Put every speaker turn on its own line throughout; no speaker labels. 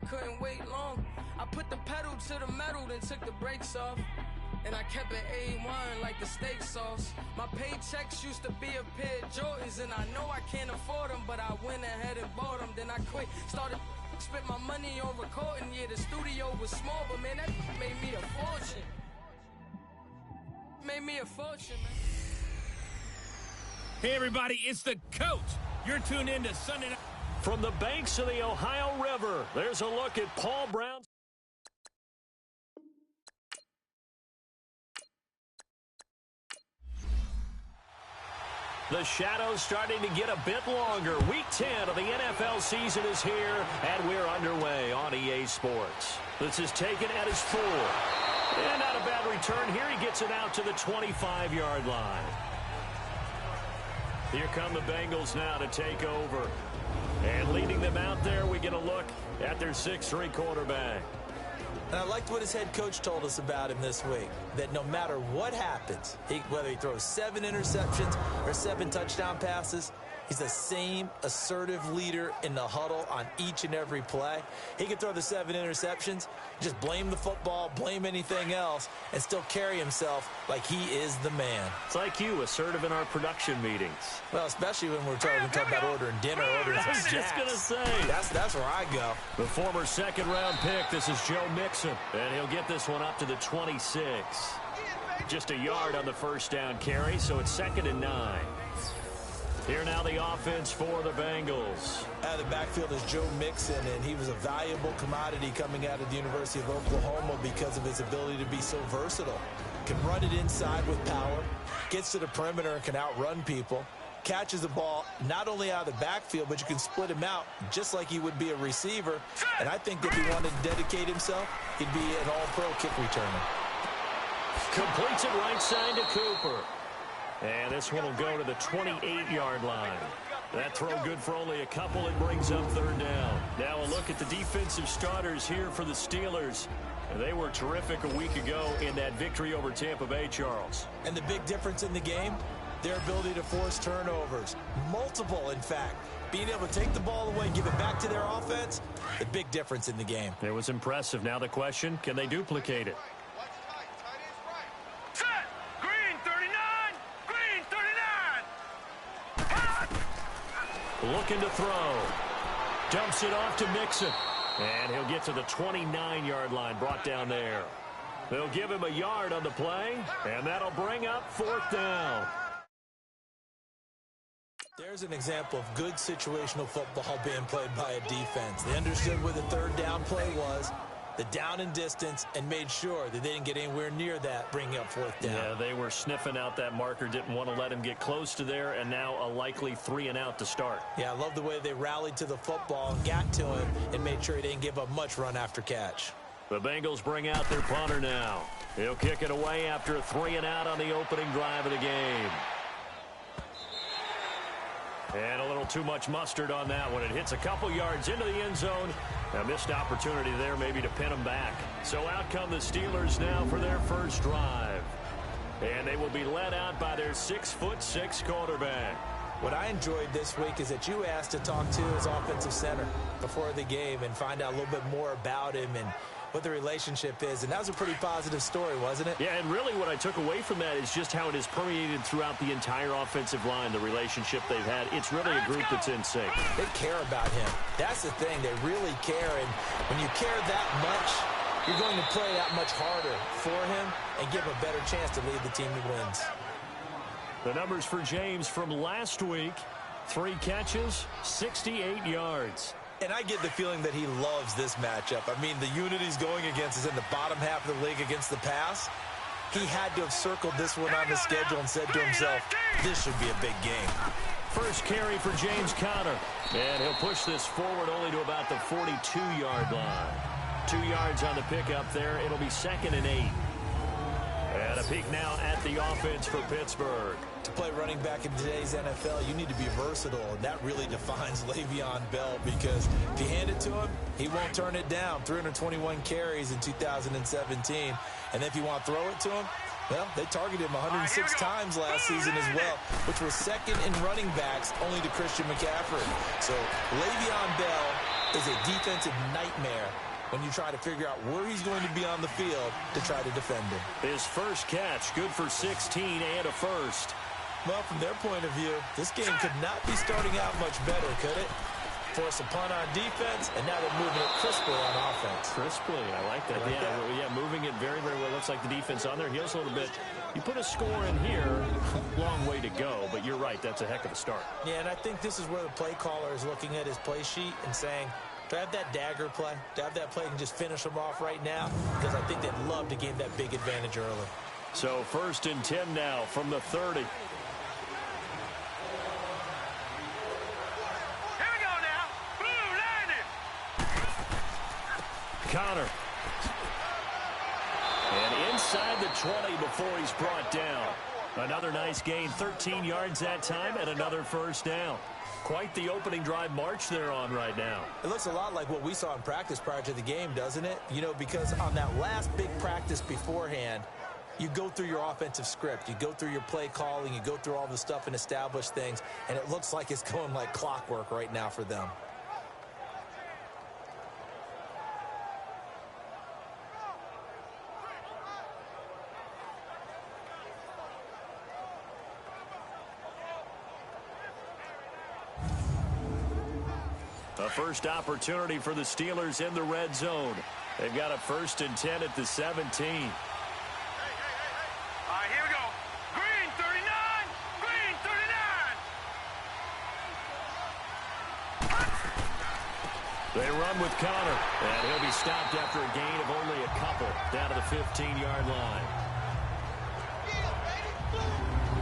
couldn't wait long. I put the pedal to the metal, then took the brakes off. And I kept it A1 like the steak sauce. My paychecks used to be a pair of Jordans, and I know I can't afford them, but I went ahead and bought them. Then I quit, started spent my money on recording. Yeah, the studio was small, but man, that made me a fortune. Made me a fortune, man.
Hey, everybody, it's the coach. You're tuned in to Sunday Night.
From the banks of the Ohio River, there's a look at Paul Brown. The shadow's starting to get a bit longer. Week 10 of the NFL season is here, and we're underway on EA Sports. This is taken at his 4. And not a bad return here. He gets it out to the 25-yard line. Here come the Bengals now to take over. And leading them out there, we get a look at their 6'3" quarterback.
And I liked what his head coach told us about him this week, that no matter what happens, whether he throws 7 interceptions or 7 touchdown passes, he's the same assertive leader in the huddle on each and every play. He can throw the 7 interceptions, just blame the football, blame anything else, and still carry himself like he is the man.
It's like you, assertive in our production meetings.
Well, especially when we're talking about ordering dinner, ordering some snacks.
I was just going to say.
That's where I go.
The former second-round pick, this is Joe Mixon, and he'll get this one up to the 26. Just a yard on the first down carry, so it's 2nd and 9. Here now the offense for the Bengals.
The backfield is Joe Mixon, and he was a valuable commodity coming out of the University of Oklahoma because of his ability to be so versatile. Can run it inside with power, gets to the perimeter and can outrun people, catches the ball not only out of the backfield, but you can split him out just like he would be a receiver. And I think if he wanted to dedicate himself, he'd be an all-pro kick returner.
Completes it right side to Cooper. And this one will go to the 28-yard line. That throw good for only a couple. It brings up 3rd down. Now a look at the defensive starters here for the Steelers. They were terrific a week ago in that victory over Tampa Bay, Charles.
And the big difference in the game, their ability to force turnovers. Multiple, in fact. Being able to take the ball away, give it back to their offense, the big difference in the game.
It was impressive. Now the question, can they duplicate it? Looking to throw. Dumps it off to Mixon. And he'll get to the 29-yard line, brought down there. They'll give him a yard on the play, and that'll bring up 4th down.
There's an example of good situational football being played by a defense. They understood where the 3rd down play was, the down and distance, and made sure that they didn't get anywhere near that, bringing up 4th down.
Yeah, they were sniffing out that marker, didn't want to let him get close to there, and now a likely 3 and out to start.
Yeah, I love the way they rallied to the football and got to him and made sure he didn't give up much run after catch.
The Bengals bring out their punter now. He'll kick it away after a 3 and out on the opening drive of the game. And a little too much mustard on that one. It hits a couple yards into the end zone. A missed opportunity there maybe to pin them back. So out come the Steelers now for their first drive. And they will be led out by their 6'6" quarterback.
What I enjoyed this week is that you asked to talk to his offensive center before the game and find out a little bit more about him and what the relationship is. And that was a pretty positive story, wasn't it?
Yeah, and really what I took away from that is just how it has permeated throughout the entire offensive line, the relationship they've had. It's really a group that's in sync.
They care about him. That's the thing. They really care. And when you care that much, you're going to play that much harder for him and give him a better chance to lead the team to wins.
The numbers for James from last week, 3 catches, 68 yards.
And I get the feeling that he loves this matchup. I mean, the unit he's going against is in the bottom half of the league against the pass. He had to have circled this one on the schedule and said to himself, this should be a big game.
First carry for James Conner. And he'll push this forward only to about the 42-yard line. 2 yards on the pickup there. It'll be 2nd and 8. And a peek now at the offense for Pittsburgh.
To play running back in today's NFL, you need to be versatile, and that really defines Le'Veon Bell because if you hand it to him, he won't turn it down. 321 carries in 2017. And if you want to throw it to him, well, they targeted him 106 times last season as well, which was 2nd in running backs only to Christian McCaffrey. So Le'Veon Bell is a defensive nightmare when you try to figure out where he's going to be on the field to try to defend him.
His first catch, good for 16 and a first.
Well, from their point of view, this game could not be starting out much better, could it? Force a punt on defense, and now they're moving it crisply on offense.
Crisply, I like that. Yeah, moving it very, very well. Looks like the defense on their heels a little bit. You put a score in here, long way to go, but you're right, that's a heck of a start.
Yeah, and I think this is where the play caller is looking at his play sheet and saying, do I have that dagger play? Do I have that play and just finish them off right now? Because I think they'd love to gain that big advantage early.
So 1st and 10 now from the 30. Connor. And inside the 20 before he's brought down. Another nice gain, 13 yards that time, and another first down. Quite the opening drive march they're on right now.
It looks a lot like what we saw in practice prior to the game, doesn't it? You know, because on that last big practice beforehand, you go through your offensive script. You go through your play calling. You go through all the stuff and establish things. And it looks like it's going like clockwork right now for them.
A first opportunity for the Steelers in the red zone. They've got a 1st and 10 at the 17.
All right, here we go. Green 39. Green 39.
They run with Connor, and he'll be stopped after a gain of only a couple down to the 15-yard line.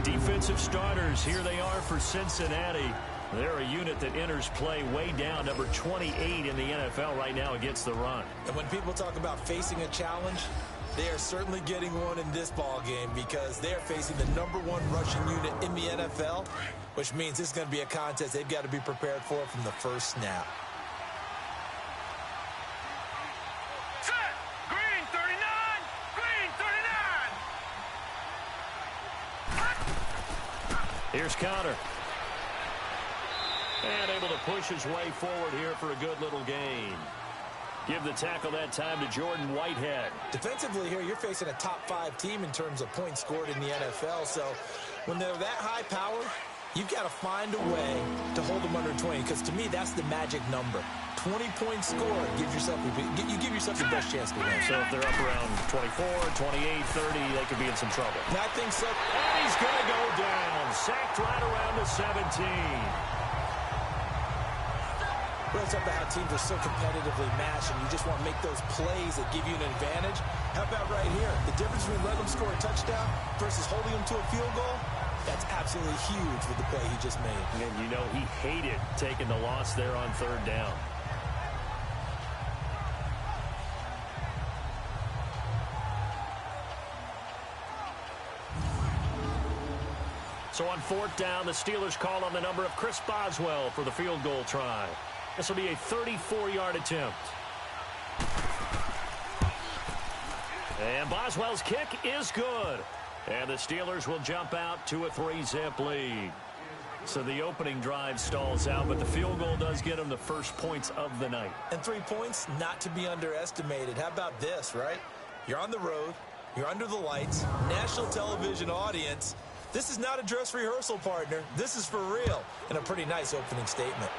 Defensive starters, here they are for Cincinnati. They're a unit that enters play way down, number 28 in the NFL right now against the run.
And when people talk about facing a challenge, they are certainly getting one in this ball game because they're facing the #1 rushing unit in the NFL, which means this is going to be a contest they've got to be prepared for from the first snap.
Set. Green 39. Green 39.
Here's Connor. And able to push his way forward here for a good little gain. Give the tackle that time to Jordan Whitehead.
Defensively here, you're facing a top-5 team in terms of points scored in the NFL. So when they're that high power, you've got to find a way to hold them under 20. Because to me, that's the magic number. 20 points scored gives yourself you give yourself the best chance to win.
So if they're up around 24, 28, 30, they could be in some trouble.
I think so.
And he's going to go down. Sacked right around the 17.
It's up about how teams are so competitively matched, and you just want to make those plays that give you an advantage. How about right here? The difference between letting them score a touchdown versus holding them to a field goal, that's absolutely huge with the play he just made.
And you know he hated taking the loss there on 3rd down. So on 4th down, the Steelers call on the number of Chris Boswell for the field goal try. This will be a 34-yard attempt. And Boswell's kick is good. And the Steelers will jump out to a 3-zip lead. So the opening drive stalls out, but the field goal does get them the first points of the night.
And 3 points, not to be underestimated. How about this, right? You're on the road. You're under the lights. National television audience. This is not a dress rehearsal, partner. This is for real. And a pretty nice opening statement.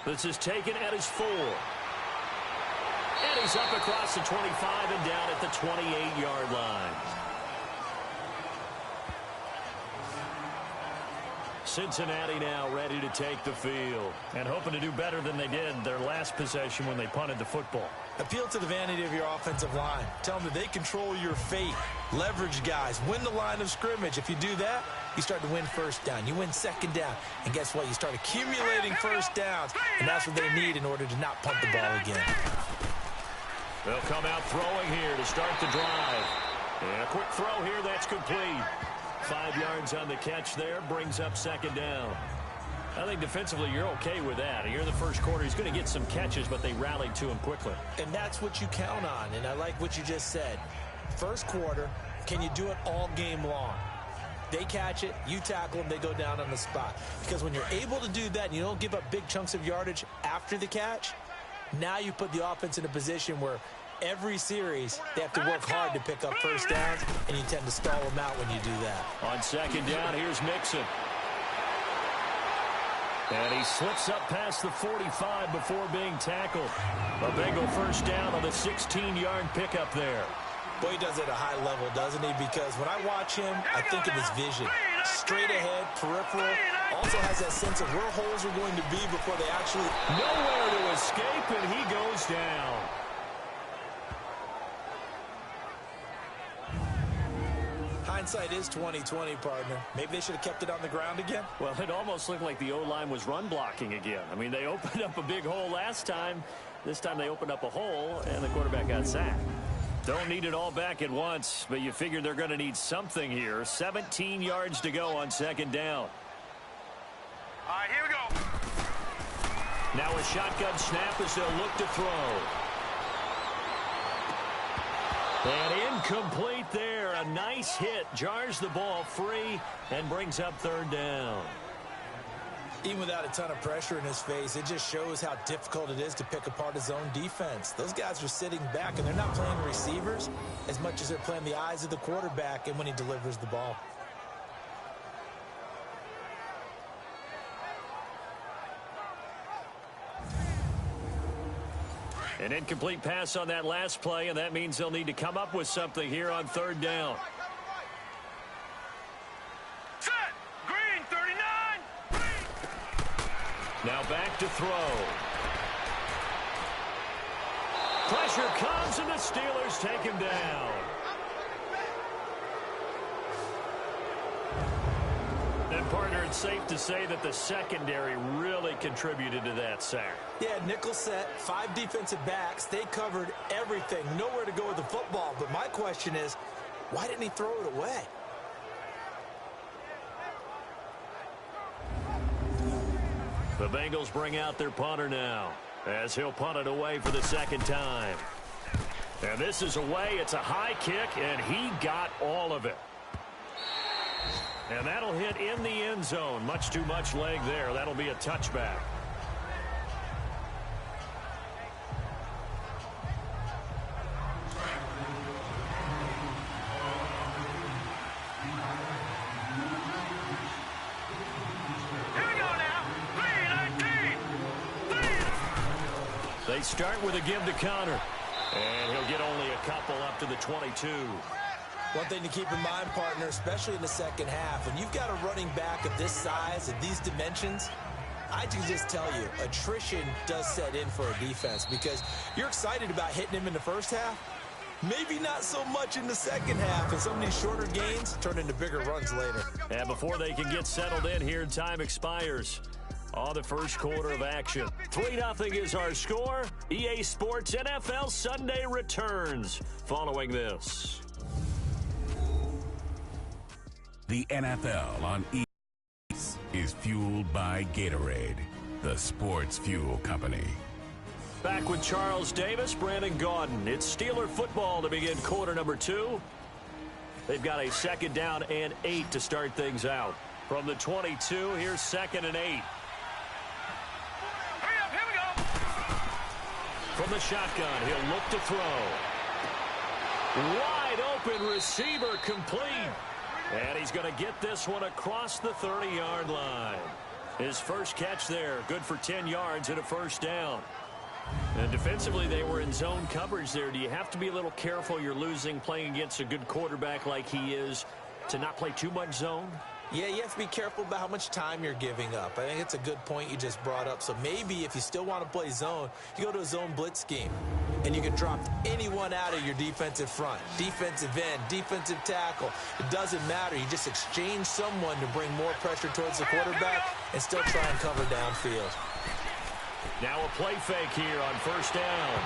This is taken at his 4. And he's up across the 25 and down at the 28-yard line. Cincinnati now ready to take the field and hoping to do better than they did their last possession when they punted the football.
Appeal to the vanity of your offensive line. Tell them that they control your fate. Leverage guys. Win the line of scrimmage. If you do that, you start to win 1st down. You win 2nd down. And guess what? You start accumulating 1st downs. And that's what they need in order to not punt the ball again.
They'll come out throwing here to start the drive. And a quick throw here. That's complete. 5 yards on the catch there. Brings up 2nd down. I think defensively you're okay with that. Here in the first quarter, he's going to get some catches, but they rallied to him quickly.
And that's what you count on. And I like what you just said. First quarter, can you do it all game long? They catch it, you tackle them, they go down on the spot. Because when you're able to do that and you don't give up big chunks of yardage after the catch, now you put the offense in a position where every series they have to work hard to pick up first downs, and you tend to stall them out when you do that.
On second down, here's Mixon. And he slips up past the 45 before being tackled. A Bengal first down on the 16-yard pickup there.
Boy, he does it at a high level, doesn't he? Because when I watch him, I think of his vision. Straight ahead, peripheral. Also has that sense of where holes are going to be before they actually...
Nowhere to escape, and he goes down.
Hindsight is 20/20, partner. Maybe they should have kept it on the ground again.
Well, it almost looked like the O-line was run blocking again. I mean, they opened up a big hole last time. This time they opened up a hole, and the quarterback got sacked. Don't need it all back at once, but you figure they're going to need something here. 17 yards to go on second down.
All right, here we go.
Now a shotgun snap as they'll look to throw. And incomplete there. A nice hit. Jars the ball free and brings up third down.
Even without a ton of pressure in his face, it just shows how difficult it is to pick apart his own defense. Those guys are sitting back, and they're not playing receivers as much as they're playing the eyes of the quarterback and when he delivers the ball.
An incomplete pass on that last play, and that means they'll need to come up with something here on third down.
Set. Green, 39.
Now back to throw. Pressure comes, and the Steelers take him down. And, partner, it's safe to say that the secondary really contributed to that sack.
Yeah, nickel set, 5 defensive backs. They covered everything. Nowhere to go with the football. But my question is, why didn't he throw it away?
The Bengals bring out their punter now as he'll punt it away for the second time. And this is away. It's a high kick, and he got all of it. And that'll hit in the end zone. Much too much leg there. That'll be a touchback. They start with a give to Connor. And he'll get only a couple up to the 22.
One thing to keep in mind, partner, especially in the second half, when you've got a running back of this size and these dimensions, I can just tell you, attrition does set in for a defense because you're excited about hitting him in the first half. Maybe not so much in the second half, and some of these shorter gains turn into bigger runs later.
And before they can get settled in here, time expires on the first quarter of action. 3-0 is our score. EA Sports NFL Sunday returns following this.
The NFL on EA is fueled by Gatorade, the sports fuel company.
Back with Charles Davis, Brandon Gaudin. It's Steeler football to begin quarter number 2. They've got a second down and 8 to start things out. From the 22, here's second and 8.
Hurry up, here we go.
From the shotgun, he'll look to throw. Wide open receiver complete. And he's going to get this one across the 30-yard line. His first catch there, good for 10 yards and a first down. And defensively, they were in zone coverage there. Do you have to be a little careful you're losing playing against a good quarterback like he is to not play too much zone?
Yeah, you have to be careful about how much time you're giving up. I think it's a good point you just brought up. So maybe if you still want to play zone, you go to a zone blitz scheme. And you can drop anyone out of your defensive front. Defensive end, defensive tackle. It doesn't matter. You just exchange someone to bring more pressure towards the quarterback and still try and cover downfield.
Now a play fake here on first down.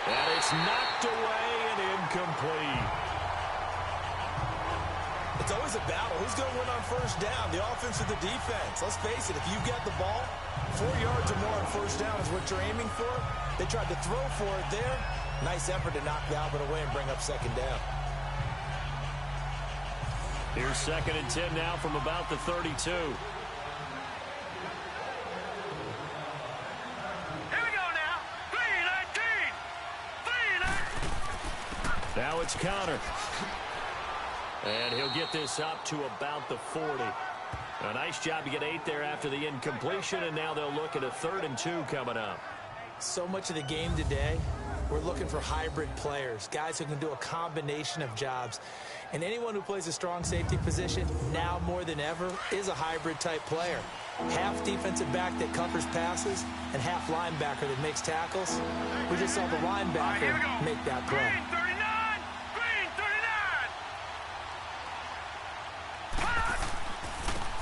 And it's knocked away and incomplete.
It's always a battle. Who's going to win on first down, the offense or the defense? Let's face it, if you've got the ball, 4 yards or more on first down is what you're aiming for. They tried to throw for it there. Nice effort to knock Galvin away and bring up second down.
Here's 2nd and 10 now from about the 32.
Here we go now. 3-19. 3-19.
Now it's Connor. And he'll get this up to about the 40. A nice job to get 8 there after the incompletion, and now they'll look at a 3rd and 2 coming up.
So much of the game today, we're looking for hybrid players, guys who can do a combination of jobs. And anyone who plays a strong safety position, now more than ever, is a hybrid type player. Half defensive back that covers passes and half linebacker that makes tackles. We just saw the linebacker make that play.
Green 39. Green 39.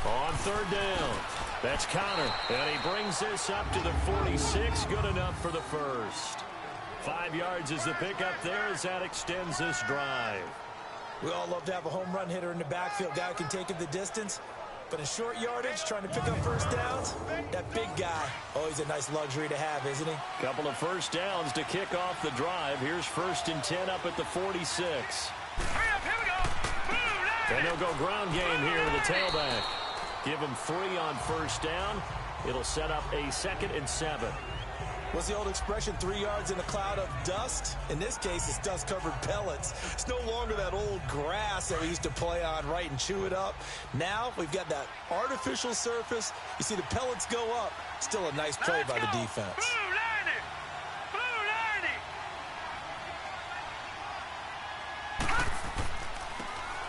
On 3rd down, that's Connor, and he brings this up to the 46, good enough for the first. 5 yards is the pickup there as that extends this drive.
We all love to have a home run hitter in the backfield, guy who can take it the distance. But in short yardage, trying to pick up first downs, that big guy, always a nice luxury to have, isn't he?
Couple of first downs to kick off the drive. Here's 1st and 10 up at the 46.
Hurry up, here we go. Blue
And they'll go ground game here to the tailback. Give him 3 on first down. It'll set up a 2nd and 7.
What's the old expression, 3 yards in a cloud of dust? In this case, it's dust-covered pellets. It's no longer that old grass that we used to play on, right, and chew it up. Now we've got that artificial surface. You see the pellets go up. Still a nice play by the defense.
Blue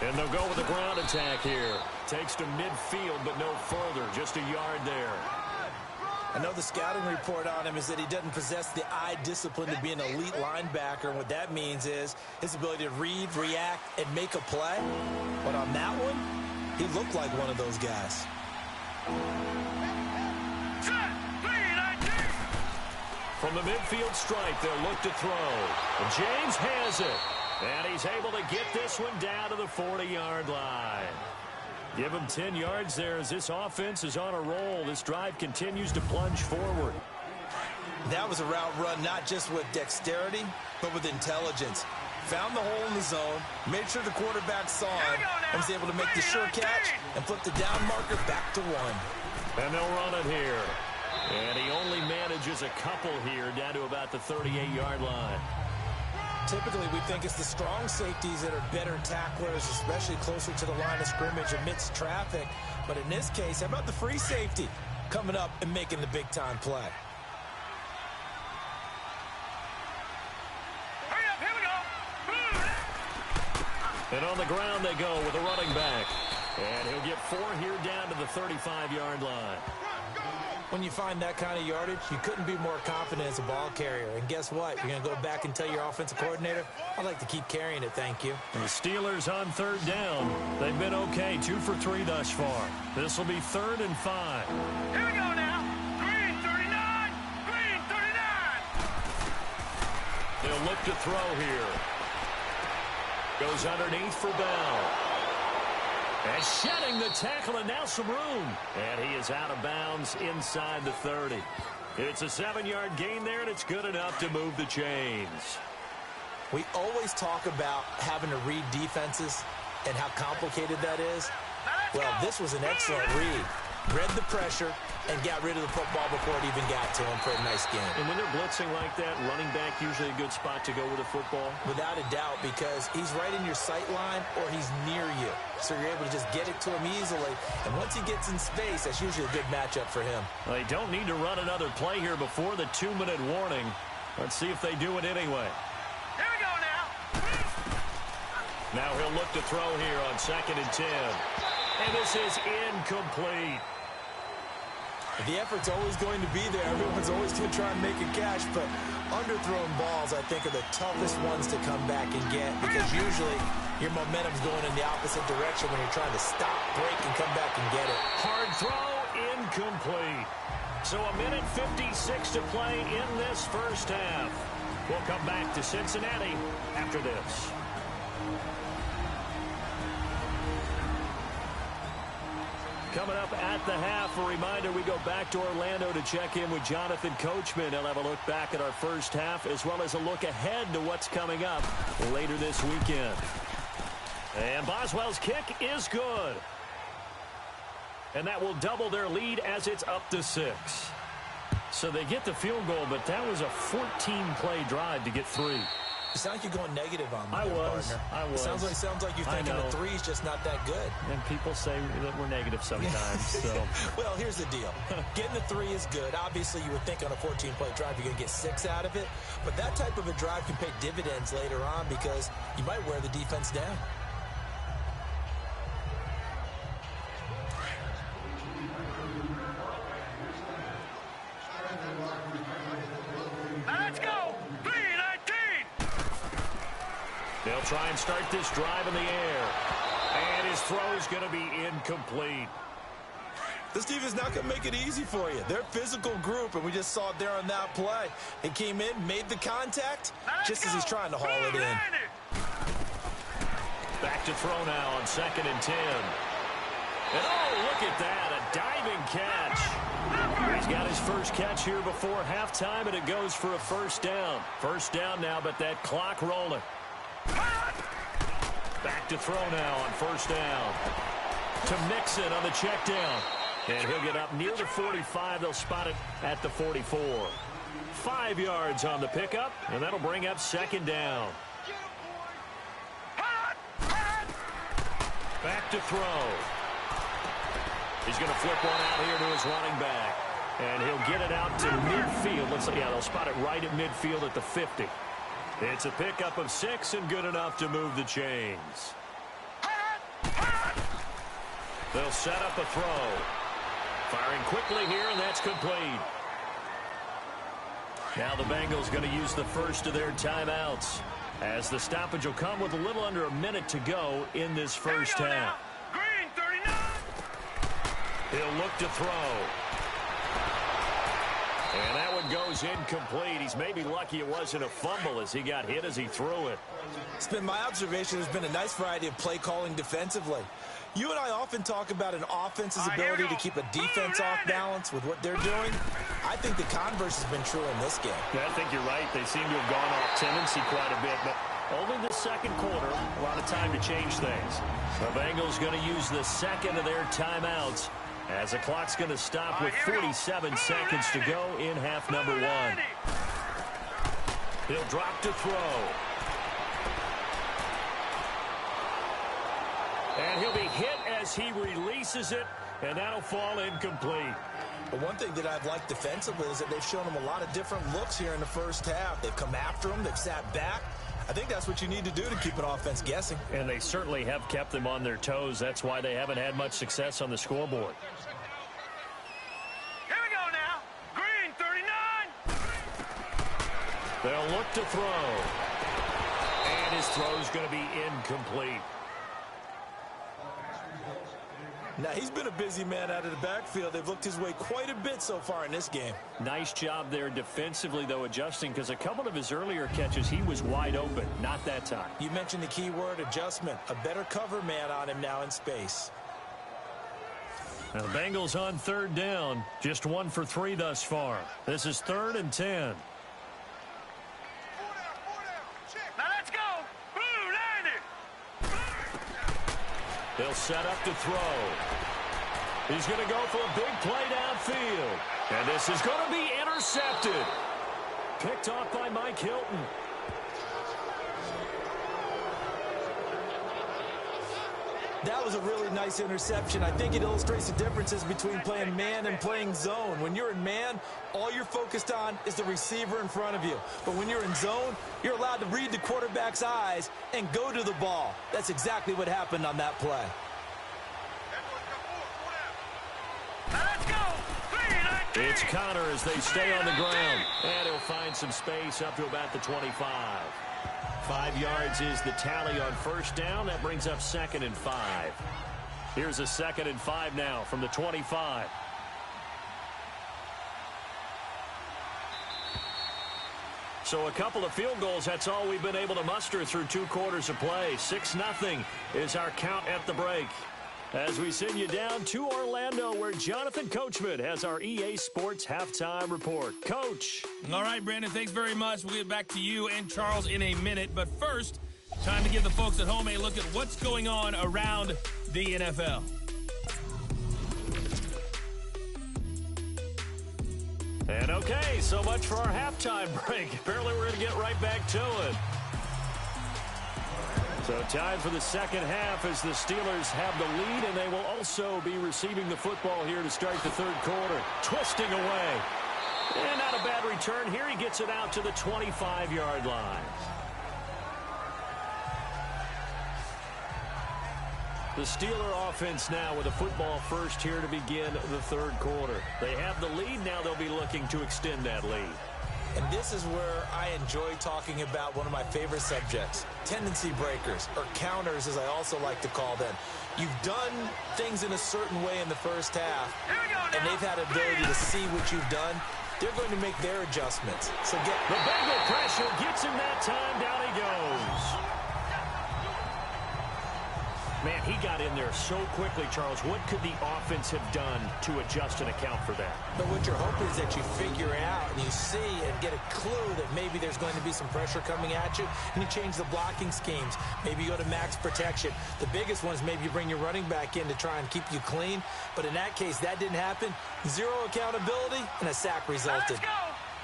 90.
And they'll go with the ground attack here. Takes to midfield, but no further. Just a yard there.
I know the scouting report on him is that he doesn't possess the eye discipline to be an elite linebacker. And what that means is his ability to read, react, and make a play. But on that one, he looked like one of those guys.
From the midfield stripe, they'll look to throw. And James has it. And he's able to get this one down to the 40-yard line. Give him 10 yards there as this offense is on a roll. This drive continues to plunge forward.
That was a route run not just with dexterity, but with intelligence. Found the hole in the zone, made sure the quarterback saw it, and was able to make the sure catch and flip the down marker back to 1.
And they'll run it here. And he only manages a couple here down to about the 38-yard line.
Typically, we think it's the strong safeties that are better tacklers, especially closer to the line of scrimmage amidst traffic. But in this case, how about the free safety coming up and making the big-time play?
Hurry up, here we go.
And on the ground they go with a running back. And he'll get 4 here down to the 35-yard line.
When you find that kind of yardage, you couldn't be more confident as a ball carrier. And guess what? You're going to go back and tell your offensive coordinator, I'd like to keep carrying it, thank you.
And the Steelers on 3rd down. They've been okay, 2 for 3 thus far. This will be 3rd and 5.
Here we go now. Green 39. Green 39.
They'll look to throw here. Goes underneath for Bell. And shedding the tackle, and now some room. And he is out of bounds inside the 30. It's a 7-yard gain there, and it's good enough to move the chains.
We always talk about having to read defenses and how complicated that is. Well, this was an excellent read. Read the pressure and got rid of the football before it even got to him for a nice game.
And when they're blitzing like that, running back usually a good spot to go with the football?
Without a doubt, because he's right in your sight line or he's near you. So you're able to just get it to him easily. And once he gets in space, that's usually a good matchup for him.
Well, they don't need to run another play here before the 2-minute warning. Let's see if they do it anyway.
Here we go now.
Now he'll look to throw here on 2nd and 10. And this is incomplete.
The effort's always going to be there. Everyone's always going to try and make a catch, but underthrown balls, I think, are the toughest ones to come back and get because usually your momentum's going in the opposite direction when you're trying to stop, break, and come back and get it.
Hard throw, incomplete. So a minute 56 to play in this first half. We'll come back to Cincinnati after this. Coming up at the half, a reminder, we go back to Orlando to check in with Jonathan Coachman. He'll have a look back at our first half as well as a look ahead to what's coming up later this weekend. And Boswell's kick is good. And that will double their lead as it's up to 6. So they get the field goal, but that was a 14-play drive to get 3.
You sound like you're going negative on me.
I was.
Sounds like you're thinking the 3 is just not that good.
And people say that we're negative sometimes. So.
Well, here's the deal. Getting the 3 is good. Obviously, you would think on a 14-play drive you're going to get 6 out of it. But that type of a drive can pay dividends later on because you might wear the defense down.
They'll try and start this drive in the air. And his throw is going to be incomplete.
This defense is not going to make it easy for you. They're a physical group, and we just saw it there on that play. He came in, made the contact, just as he's trying to haul it in.
Back to throw now on 2nd and 10. And oh, look at that, a diving catch. He's got his first catch here before halftime, and it goes for a first down. First down now, but that clock rolling. Back to throw now on 1st down. To Mixon on the check down. And he'll get up near the 45. They'll spot it at the 44. 5 yards on the pickup, and that'll bring up 2nd down. Back to throw. He's going to flip one out here to his running back. And he'll get it out to midfield. Looks like, yeah, they'll spot it right at midfield at the 50. It's a pickup of 6 and good enough to move the chains. They'll set up a throw. Firing quickly here, and that's complete. Now the Bengals going to use the first of their timeouts, as the stoppage will come with a little under a minute to go in this first half.
Green, 39.
He'll look to throw. And that one goes incomplete. He's maybe lucky it wasn't a fumble as he got hit as he threw it.
It's been my observation there's been a nice variety of play calling defensively. You and I often talk about an offense's ability to keep a defense off balance with what they're doing. I think the converse has been true in this game.
Yeah, I think you're right. They seem to have gone off tendency quite a bit, but only the second quarter, a lot of time to change things. The Bengals going to use the second of their timeouts as the clock's going to stop with 47 seconds to go in half number 1. He'll drop to throw. And he'll be hit as he releases it, and that'll fall incomplete.
But one thing that I've liked defensively is that they've shown him a lot of different looks here in the first half. They've come after him. They've sat back. I think that's what you need to do to keep an offense guessing.
And they certainly have kept them on their toes. That's why they haven't had much success on the scoreboard.
Here we go now. Green, 39.
They'll look to throw. And his throw's going to be incomplete.
Now, he's been a busy man out of the backfield. They've looked his way quite a bit so far in this game.
Nice job there defensively, though, adjusting, because a couple of his earlier catches, he was wide open. Not that time.
You mentioned the key word, adjustment. A better cover man on him now in space.
Now, the Bengals on 3rd down. Just 1 for 3 thus far. This is 3rd and 10.
Now let's go. Blue, landed.
They'll set up to throw. He's going to go for a big play downfield. And this is going to be intercepted. Picked off by Mike Hilton.
That was a really nice interception. I think it illustrates the differences between playing man and playing zone. When you're in man, all you're focused on is the receiver in front of you. But when you're in zone, you're allowed to read the quarterback's eyes and go to the ball. That's exactly what happened on that play.
It's Connor as they stay on the ground. And he'll find some space up to about the 25. 5 yards is the tally on first down. That brings up 2nd and 5. Here's a 2nd and 5 now from the 25. So a couple of field goals, that's all we've been able to muster through 2 quarters of play. 6-0 is our count at the break. As we send you down to Orlando, where Jonathan Coachman has our EA Sports Halftime Report. Coach.
All right, Brandon, thanks very much. We'll get back to you and Charles in a minute. But first, Time to give the folks at home a look at what's going on around the NFL.
And okay, so much for our halftime break. Apparently we're going to get right back to it. So time for the second half as the Steelers have the lead, and they will also be receiving the football here to start the third quarter. Twisting away. And not a bad return here. He gets it out to the 25-yard line. The Steeler offense now with the football first here to begin the third quarter. They have the lead. Now they'll be looking to extend that lead.
And this is where I enjoy talking about one of my favorite subjects, tendency breakers, or counters as I also like to call them. You've done things in a certain way in the first half, and they've had ability to see what you've done. They're going to make their adjustments. So get
the Bengal pressure gets him that time. Down he goes. Man, he got in there so quickly, Charles. What could the offense have done to adjust and account for that?
But what you're hoping is that you figure out and you see and get a clue that maybe there's going to be some pressure coming at you, and you change the blocking schemes. Maybe you go to max protection. The biggest one is maybe you bring your running back in to try and keep you clean. But in that case, that didn't happen. Zero accountability, and a sack resulted.
Let's go!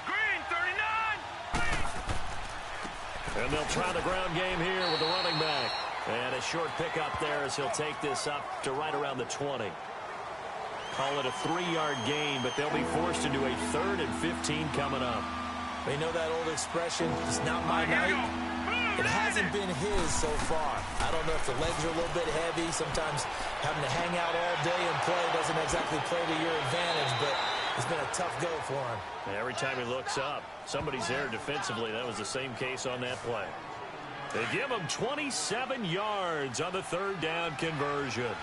Green, 39!
And they'll try the ground game here with the running back. And a short pickup there as he'll take this up to right around the 20. Call it a 3-yard gain, but they'll be forced into a 3rd and 15 coming up.
They know that old expression, it's not my night. It hasn't been his so far. I don't know if the legs are a little bit heavy. Sometimes having to hang out all day and play doesn't exactly play to your advantage, but it's been a tough go for him.
Every time he looks up, somebody's there defensively. That was the same case on that play. They give him 27 yards on the 3rd down conversion.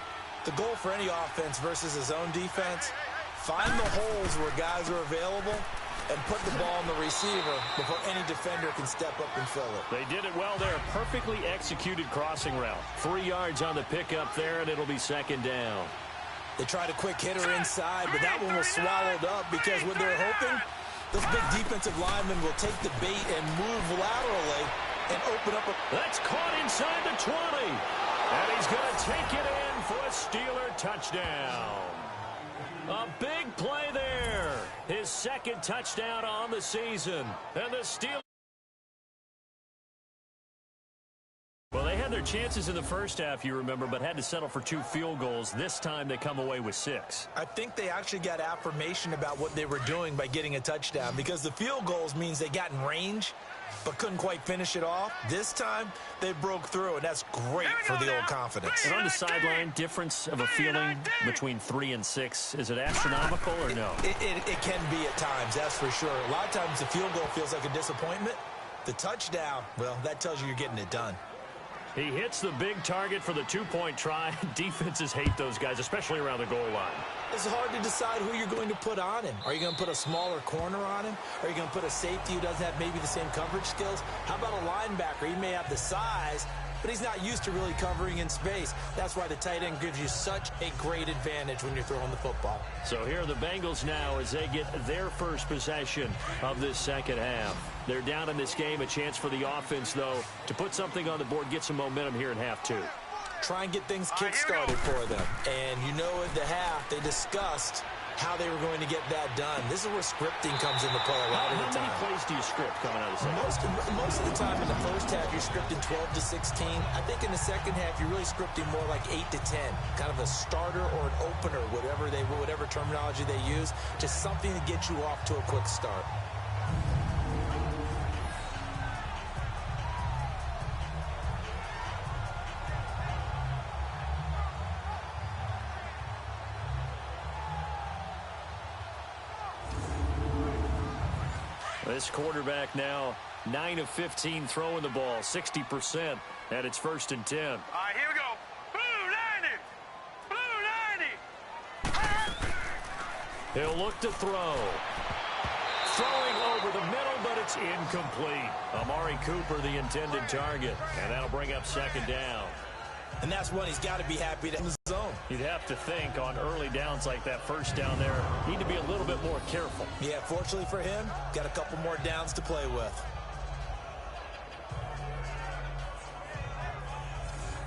The goal for any offense versus his own defense, find the holes where guys are available and put the ball on the receiver before any defender can step up and fill it.
They did it well there. Perfectly executed crossing route. 3 yards on the pickup there, and it'll be 2nd down.
They tried a quick hitter inside, but that one was swallowed up because what they're hoping, those big defensive linemen will take the bait and move laterally and open up a...
That's caught inside the 20. And he's going to take it in for a Steeler touchdown. A big play there. His 2nd touchdown on the season. And the Steelers... Well, they had their chances in the first half, you remember, but had to settle for 2 field goals. This time they come away with 6.
I think they actually got affirmation about what they were doing by getting a touchdown, because the field goals means they got in range but couldn't quite finish it off. This time, they broke through, and that's great for the old confidence.
And on the sideline, difference of a feeling between 3 and 6, is it astronomical or no?
It can be at times, that's for sure. A lot of times the field goal feels like a disappointment. The touchdown, well, that tells you you're getting it done.
He hits the big target for the 2-point try. Defenses hate those guys, especially around the goal line.
It's hard to decide who you're going to put on him. Are you going to put a smaller corner on him? Are you going to put a safety who doesn't have maybe the same coverage skills? How about a linebacker? He may have the size, but he's not used to really covering in space. That's why the tight end gives you such a great advantage when you're throwing the football.
So here are the Bengals now as they get their first possession of this second half. They're down in this game. A chance for the offense, though, to put something on the board, get some momentum here in half 2.
Try and get things kick-started for them. And you know at the half, they discussed how they were going to get that done. This is where scripting comes into play a lot of the time.
How many plays do you script coming out of the second?
Most of the time in the first half, you're scripting 12 to 16. I think in the second half, you're really scripting more like 8 to 10. Kind of a starter or an opener, whatever terminology they use. Just something to get you off to a quick start.
This quarterback now 9 of 15 throwing the ball, 60%, and it's 1st and 10.
All right, here we go. Blue 90.
He'll look to throw. Throwing over the middle, but it's incomplete. Amari Cooper, the intended target, and that'll bring up 2nd down.
And that's when he's got to be happy to have his zone.
You'd have to think on early downs like that, 1st down there, need to be a little bit more careful.
Yeah, fortunately for him, got a couple more downs to play with.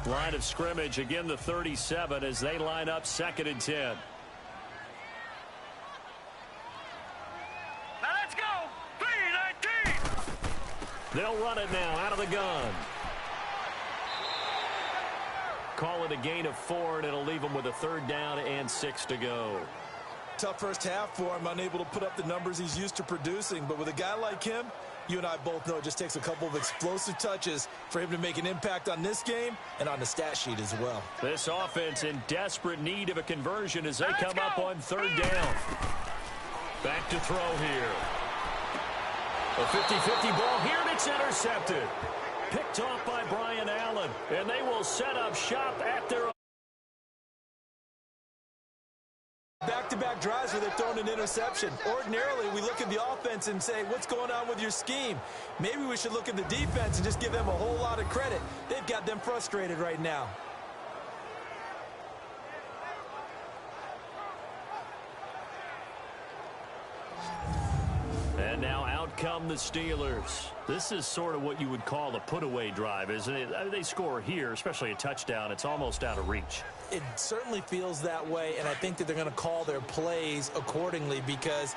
Line of scrimmage, again the 37 as they line up 2nd and 10.
Now let's go. 3-19.
They'll run it now out of the gun. Call it a gain of 4, and it'll leave them with a 3rd down and 6 to go.
Tough first half for him, unable to put up the numbers he's used to producing. But with a guy like him, you and I both know it just takes a couple of explosive touches for him to make an impact on this game and on the stat sheet as well.
This offense in desperate need of a conversion as they come up on 3rd down. Back to throw here. A 50-50 ball here, and it's intercepted. Picked off by Brian Allen, and they will set up shop at their own.
Back-to-back drives where they've thrown an interception. Ordinarily, we look at the offense and say, what's going on with your scheme? Maybe we should look at the defense and just give them a whole lot of credit. They've got them frustrated right now.
And now out come the Steelers. This is sort of what you would call a put-away drive, isn't it? They score here, especially a touchdown. It's almost out of reach.
It certainly feels that way, and I think that they're going to call their plays accordingly because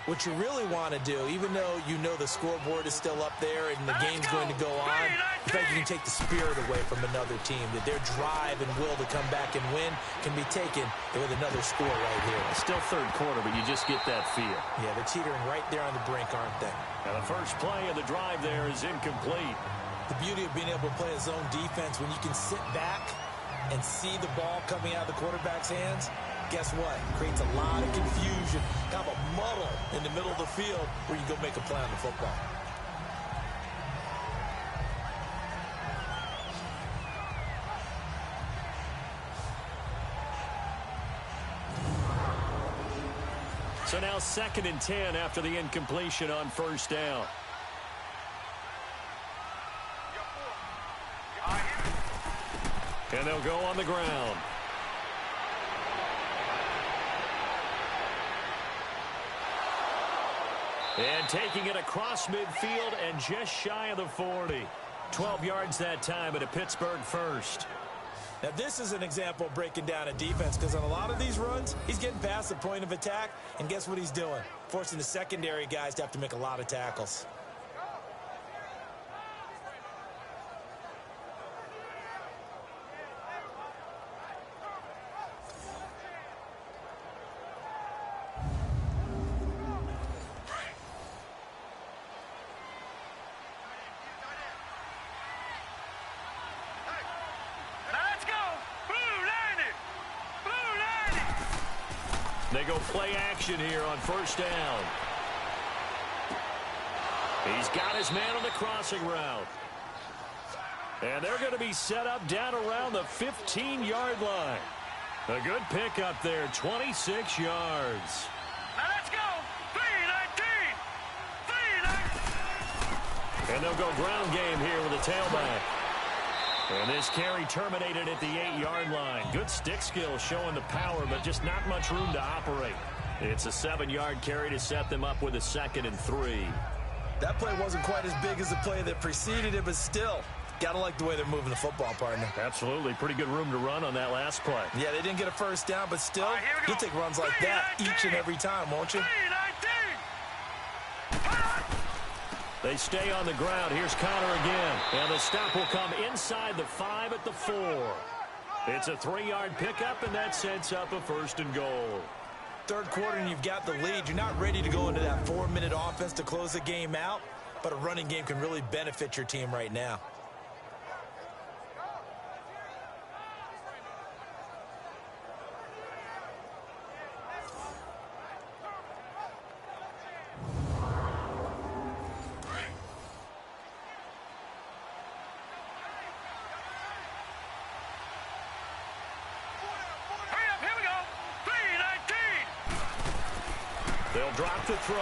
what you really want to do, even though you know the scoreboard is still up there and the game's going to go on, in fact, you can take the spirit away from another team, that their drive and will to come back and win can be taken with another score right here.
It's still 3rd quarter, but you just get that feel.
Yeah, they're teetering right there on the brink, aren't they?
And the first play of the drive there is incomplete.
The beauty of being able to play a zone defense when you can sit back and see the ball coming out of the quarterback's hands, guess what? Creates a lot of confusion, kind of a muddle in the middle of the field where you go make a play on the football.
So now 2nd and 10 after the incompletion on 1st down. And they'll go on the ground. And taking it across midfield and just shy of the 40. 12 yards that time at a Pittsburgh first.
Now, this is an example of breaking down a defense because on a lot of these runs, he's getting past the point of attack, and guess what he's doing? Forcing the secondary guys to have to make a lot of tackles.
They go play action here on 1st down. He's got his man on the crossing route. And they're going to be set up down around the 15-yard line. A good pickup there, 26 yards.
Now let's go. 3-19.
And they'll go ground game here with a tailback. And this carry terminated at the 8-yard line. Good stick skill showing the power, but just not much room to operate. It's a 7-yard carry to set them up with a 2nd and 3.
That play wasn't quite as big as the play that preceded it, but still, got to like the way they're moving the football, partner.
Absolutely. Pretty good room to run on that last play.
Yeah, they didn't get a 1st down, but still, you'll take runs like that each and every time, won't you?
3-19.
They stay on the ground. Here's Connor again. And the stop will come inside the 5 at the 4. It's a 3-yard pickup, and that sets up a 1st and goal.
3rd quarter, and you've got the lead. You're not ready to go into that 4-minute offense to close the game out, but a running game can really benefit your team right now.
They'll drop the throw.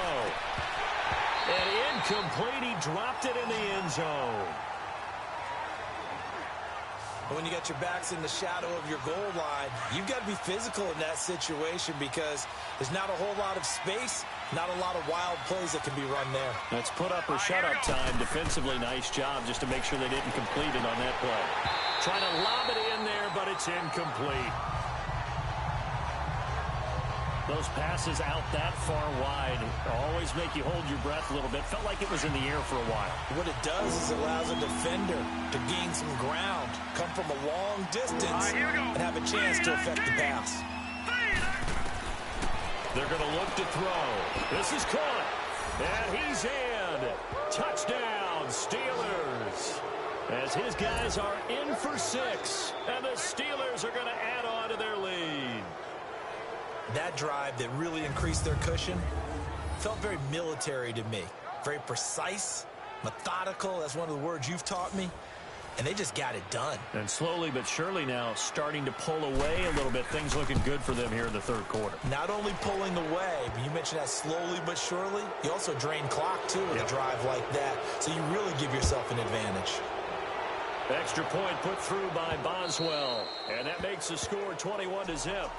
And incomplete. He dropped it in the end zone.
When you got your backs in the shadow of your goal line, you've got to be physical in that situation because there's not a whole lot of space Not a lot of wild plays that can be run there.
That's put up or shut up time. Defensively, nice job just to make sure they didn't complete it on that play. Trying to lob it in there, but it's incomplete. Those passes out that far wide always make you hold your breath a little bit. Felt like it was in the air for a while. What
it does is it allows a defender to gain some ground, come from a long distance, and have a chance to affect the pass.
They're going to look to throw. This is caught. And he's in. Touchdown, Steelers. As his guys are in for 6. And the Steelers are going to add on to their lead.
That drive that really increased their cushion felt very military to me. Very precise, methodical. That's one of the words you've taught me. And they just got it done.
And slowly but surely now starting to pull away a little bit. Things looking good for them here in the third quarter.
Not only pulling away, but you mentioned that slowly but surely. You also drain clock, too, with a drive like that. So you really give yourself an advantage.
Extra point put through by Boswell. And that makes the score 21-0.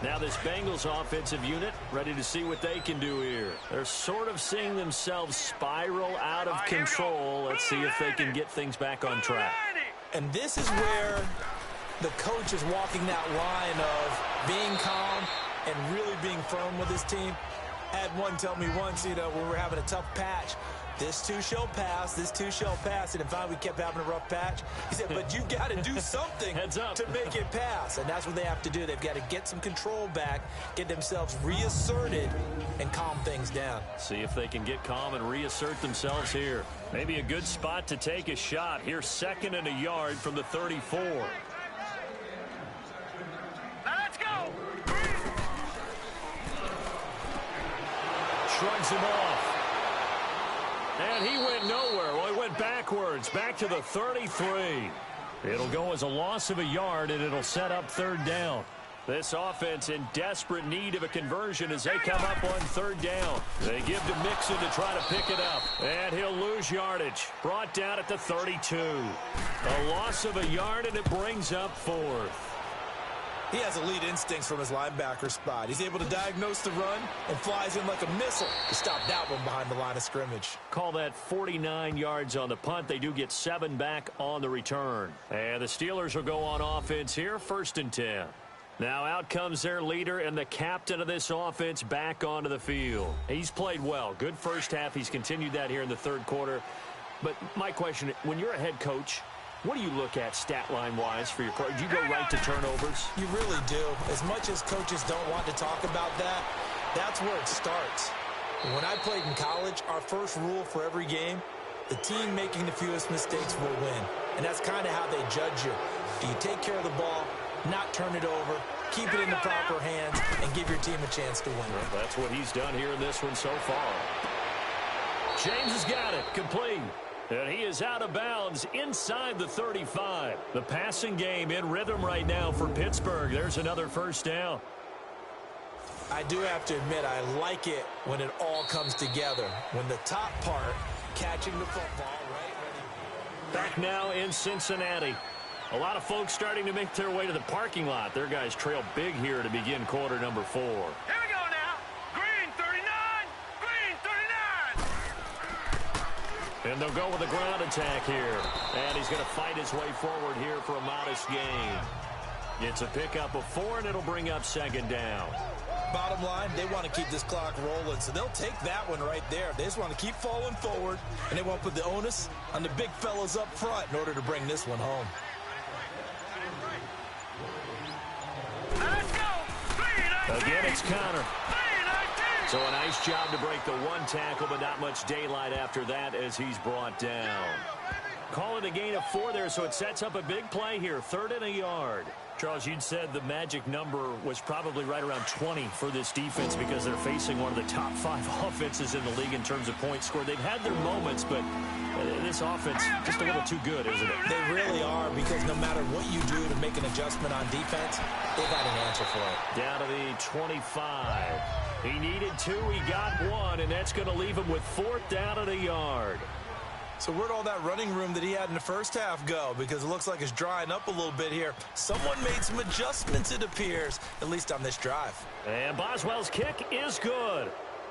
Now this Bengals offensive unit ready to see what they can do here. They're sort of seeing themselves spiral out of control. Let's see if they can get things back on track.
And this is where the coach is walking that line of being calm and really being firm with his team. I had one tell me once, when we were having a tough patch, this too shall pass, this too shall pass. And finally we kept having a rough patch. He said, but you've got to do something to make it pass. And that's what they have to do. They've got to get some control back, get themselves reasserted, and calm things down.
See if they can get calm and reassert themselves here. Maybe a good spot to take a shot. Here, 2nd and a yard from the 34.
Let's go!
Shrugs him off. And he went nowhere. Well, he went backwards, back to the 33. It'll go as a loss of a yard, and it'll set up 3rd down. This offense in desperate need of a conversion as they come up on 3rd down. They give to Mixon to try to pick it up. And he'll lose yardage. Brought down at the 32. A loss of a yard, and it brings up 4th.
He has elite instincts from his linebacker spot. He's able to diagnose the run and flies in like a missile to stop that one behind the line of scrimmage.
Call that 49 yards on the punt. They do get 7 back on the return. And the Steelers will go on offense here, 1st and 10. Now out comes their leader and the captain of this offense back onto the field. He's played well. Good first half. He's continued that here in the 3rd quarter. But my question, when you're a head coach, what do you look at stat line-wise for your quarterback? Do you go right to turnovers?
You really do. As much as coaches don't want to talk about that, that's where it starts. When I played in college, our first rule for every game, the team making the fewest mistakes will win. And that's kind of how they judge you. Do you take care of the ball, not turn it over, keep it in the proper hands, and give your team a chance to win?
Well, that's what he's done here in this one so far. James has got it. Complete. And he is out of bounds inside the 35. The passing game in rhythm right now for Pittsburgh. There's another 1st down.
I do have to admit, I like it when it all comes together. When the top part, catching the football, right?
Back now in Cincinnati. A lot of folks starting to make their way to the parking lot. Their guys trail big here to begin quarter number 4.
Here we go now. Green 39. Green 39.
And they'll go with a ground attack here. And he's going to fight his way forward here for a modest gain. It's a pickup of 4, and it'll bring up 2nd down.
Bottom line, they want to keep this clock rolling, so they'll take that one right there. They just want to keep falling forward, and they won't put the onus on the big fellas up front in order to bring this one home.
Let's go.
Again, it's Connor. So a nice job to break the 1 tackle, but not much daylight after that as he's brought down. Call it a gain of 4 there, so it sets up a big play here, 3rd and a yard. Charles, you'd said the magic number was probably right around 20 for this defense because they're facing one of the top 5 offenses in the league in terms of points scored. They've had their moments, but this offense just a little too good, isn't it?
They really are, because no matter what you do to make an adjustment on defense, they've got an answer for it.
Down to the 25. He needed 2, he got 1, and that's going to leave him with 4th down and a yard.
So where'd all that running room that he had in the first half go? Because it looks like it's drying up a little bit here. Someone made some adjustments, it appears, at least on this drive.
And Boswell's kick is good.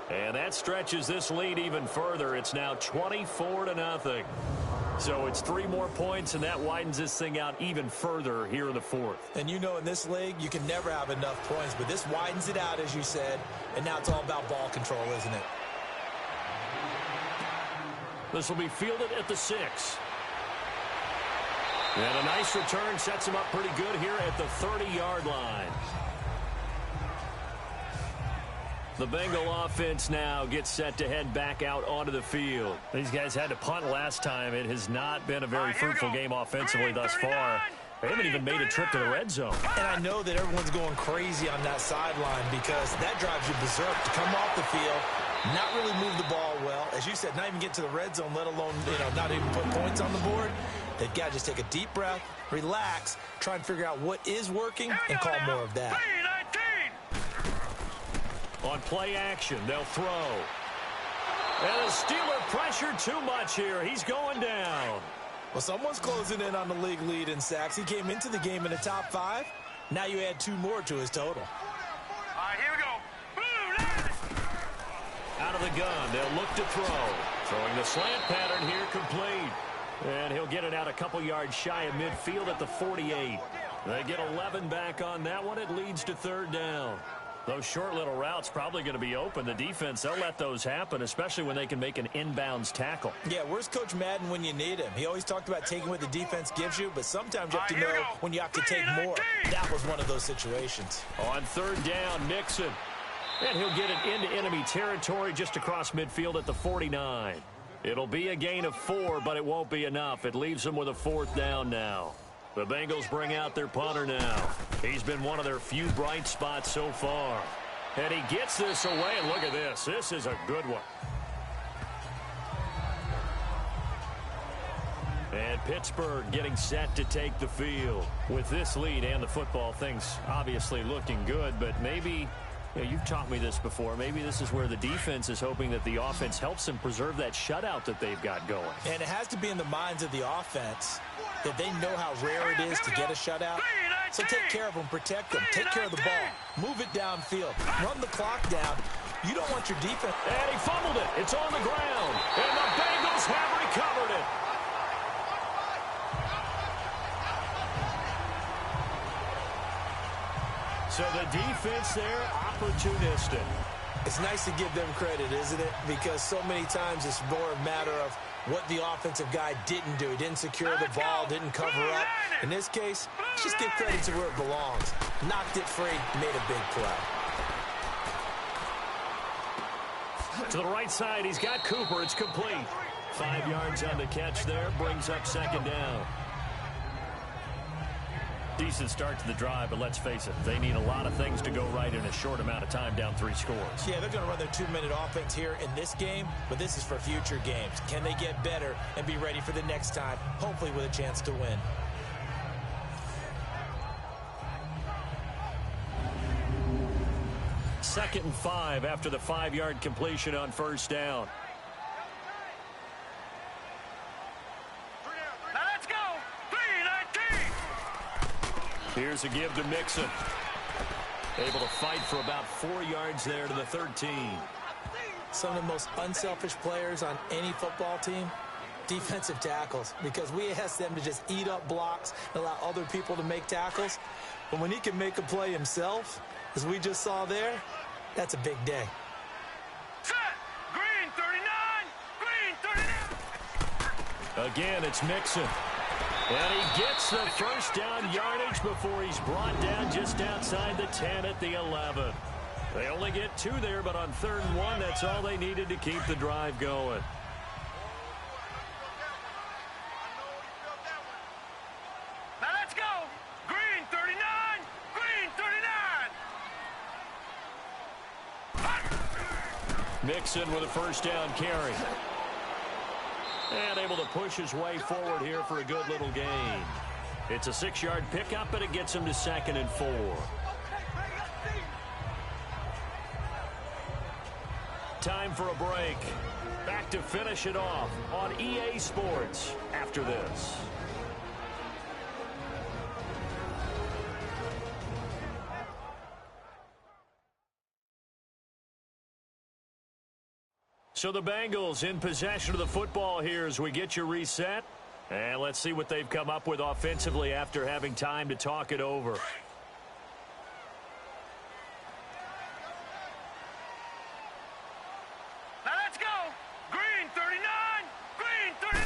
And that stretches this lead even further. It's now 24-0. So it's 3 more points, and that widens this thing out even further here in the fourth.
And you know in this league, you can never have enough points, but this widens it out, as you said, and now it's all about ball control, isn't it?
This will be fielded at the 6. And a nice return sets him up pretty good here at the 30-yard line. The Bengal offense now gets set to head back out onto the field. These guys had to punt last time. It has not been a very fruitful game offensively thus far. They haven't even made a trip to the red zone.
And I know that everyone's going crazy on that sideline because that drives you berserk to come off the field, not really move the ball well. As you said, not even get to the red zone, let alone, not even put points on the board. They've got to just take a deep breath, relax, try and figure out what is working, and call more of that.
On play action, they'll throw. And the Steeler pressure too much here. He's going down.
Well, someone's closing in on the league lead in sacks. He came into the game in the top 5. Now you add 2 more to his total.
All right, here we go.
Out of the gun, they'll look to throw. Throwing the slant pattern here complete. And he'll get it out a couple yards shy of midfield at the 48. They get 11 back on that one. It leads to 3rd down. Those short little routes probably going to be open. The defense, they'll let those happen, especially when they can make an inbounds tackle.
Yeah, where's Coach Madden when you need him? He always talked about taking what the defense gives you, but sometimes you have to know when you have to take more. That was one of those situations.
On 3rd down, Mixon. And he'll get it into enemy territory just across midfield at the 49. It'll be a gain of 4, but it won't be enough. It leaves them with a 4th down now. The Bengals bring out their punter now. He's been one of their few bright spots so far. And he gets this away, and look at this. This is a good one. And Pittsburgh getting set to take the field. With this lead and the football, things obviously looking good, but maybe... you've taught me this before. Maybe this is where the defense is hoping that the offense helps them preserve that shutout that they've got going.
And it has to be in the minds of the offense that they know how rare it is to get a shutout. So take care of them, protect them, take care of the ball, move it downfield, run the clock down. You don't want your defense.
And he fumbled it. It's on the ground. And the Bengals have recovered it. So the defense there, opportunistic.
It's nice to give them credit, isn't it? Because so many times it's more a matter of what the offensive guy didn't do. He didn't secure the ball, didn't cover up. In this case, just give credit to where it belongs. Knocked it free, made a big play.
To the right side, he's got Cooper. It's complete. 5 yards on the catch there, brings up 2nd down. Decent start to the drive, but let's face it, they need a lot of things to go right in a short amount of time, down 3 scores.
Yeah, they're going to run their 2-minute offense here in this game, but this is for future games. Can they get better and be ready for the next time, hopefully with a chance to win?
Second and 5 after the 5-yard completion on 1st down. Here's a give to Mixon. Able to fight for about 4 yards there to the 13.
Some of the most unselfish players on any football team, defensive tackles, because we ask them to just eat up blocks and allow other people to make tackles. But when he can make a play himself, as we just saw there, that's a big day.
Set! Green 39! Green 39!
Again, it's Mixon. And he gets the 1st down yardage before he's brought down just outside the 10 at the 11. They only get 2 there, but on 3rd and 1, that's all they needed to keep the drive going.
Now let's go! Green 39! Green 39!
Mixon with a 1st down carry. And able to push his way forward here for a good little gain. It's a 6-yard pickup, but it gets him to 2nd and 4. Time for a break. Back back to finish it off on EA Sports after this. So the Bengals in possession of the football here as we get you reset. And let's see what they've come up with offensively after having time to talk it over.
Now let's go. Green 39. Green 39.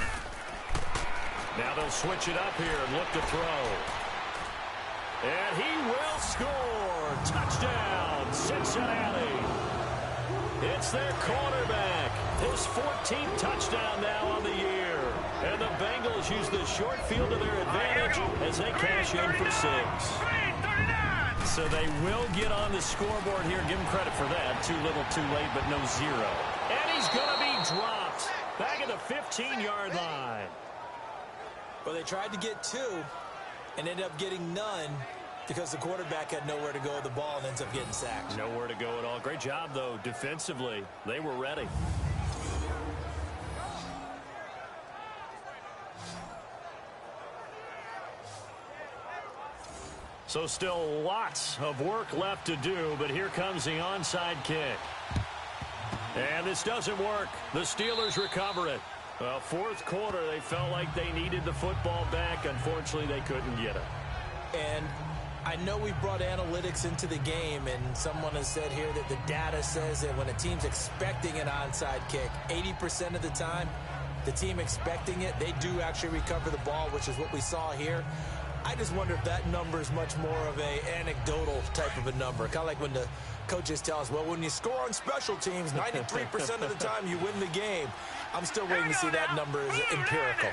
Now they'll switch it up here and look to throw. And he will score. Touchdown, Cincinnati. It's their quarterback. His 14th touchdown now on the year. And the Bengals use the short field to their advantage as they cash in for 6. So they will get on the scoreboard here. Give them credit for that. Too little, too late, but no 0. And he's going to be dropped back at the 15-yard line.
Well, they tried to get 2 and ended up getting none because the quarterback had nowhere to go with the ball and ends up getting sacked.
Nowhere to go at all. Great job, though, defensively. They were ready. So still lots of work left to do, but here comes the onside kick. And this doesn't work. The Steelers recover it. Well, fourth quarter, they felt like they needed the football back. Unfortunately, they couldn't get it.
And I know we brought analytics into the game, and someone has said here that the data says that when a team's expecting an onside kick, 80% of the time, the team expecting it, they do actually recover the ball, which is what we saw here. I just wonder if that number is much more of a anecdotal type of a number. Kind of like when the coaches tell us, well, when you score on special teams, 93% of the time you win the game. I'm still waiting to see that number is empirical.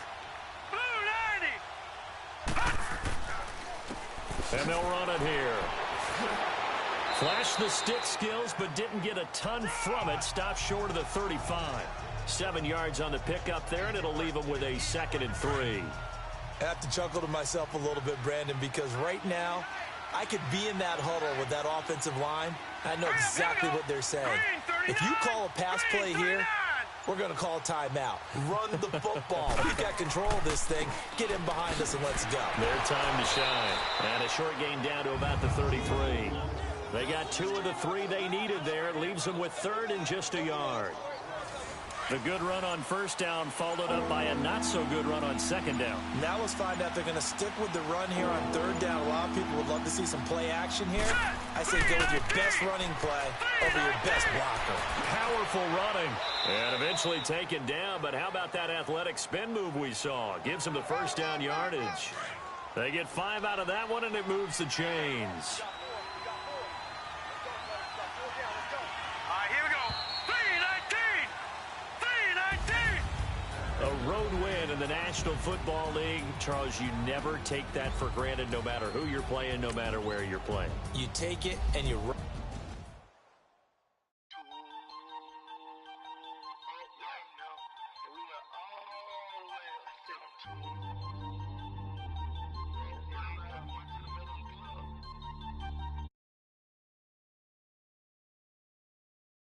And they'll run it here. Flashed the stick skills, but didn't get a ton from it. Stopped short of the 35. 7 yards on the pickup there, and it'll leave them with a 2nd and 3.
I have to chuckle to myself a little bit, Brandon, because right now I could be in that huddle with that offensive line. I know exactly what they're saying. If you call a pass play here, we're going to call a timeout. Run the football. We got control of this thing. Get him behind us and let's go.
Their time to shine. And a short gain down to about the 33. They got 2 of the 3 they needed there. It leaves them with 3rd and just a yard. The good run on first down followed up by a not-so-good run on second down.
Now let's find out if they're going to stick with the run here on 3rd down. A lot of people would love to see some play action here. I say go with your best running play over your best blocker.
Powerful running. And eventually taken down, but how about that athletic spin move we saw? Gives them the first down yardage. They get 5 out of that one, and it moves the chains. A road win in the National Football League. Charles, you never take that for granted no matter who you're playing, no matter where you're playing.
You take it and you run.